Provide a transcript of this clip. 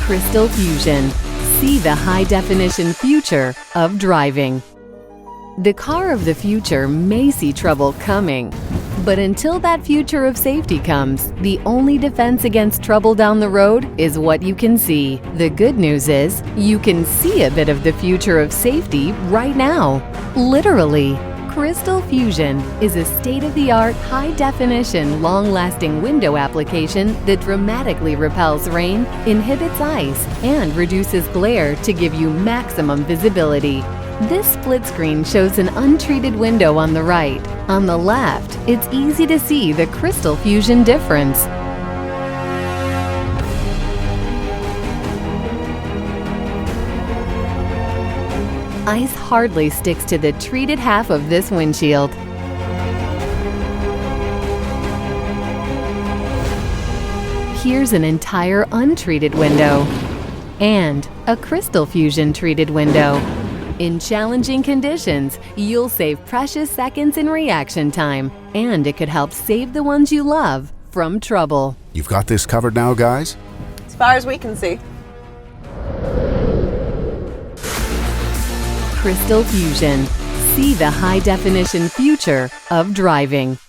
Crystal Fusion. See the high-definition future of driving. The car of the future may see trouble coming, but until that future of safety comes, the only defense against trouble down the road is what you can see. The good news is, you can see a bit of the future of safety right now. Literally. Crystal Fusion is a state-of-the-art, high-definition, long-lasting window application that dramatically repels rain, inhibits ice, and reduces glare to give you maximum visibility. This split screen shows an untreated window on the right. On the left, it's easy to see the Crystal Fusion difference. Ice hardly sticks to the treated half of this windshield. Here's an entire untreated window and a Crystal Fusion treated window. In challenging conditions, you'll save precious seconds in reaction time, and it could help save the ones you love from trouble. You've got this covered now, guys? As far as we can see. Crystal Fusion. See the high-definition future of driving.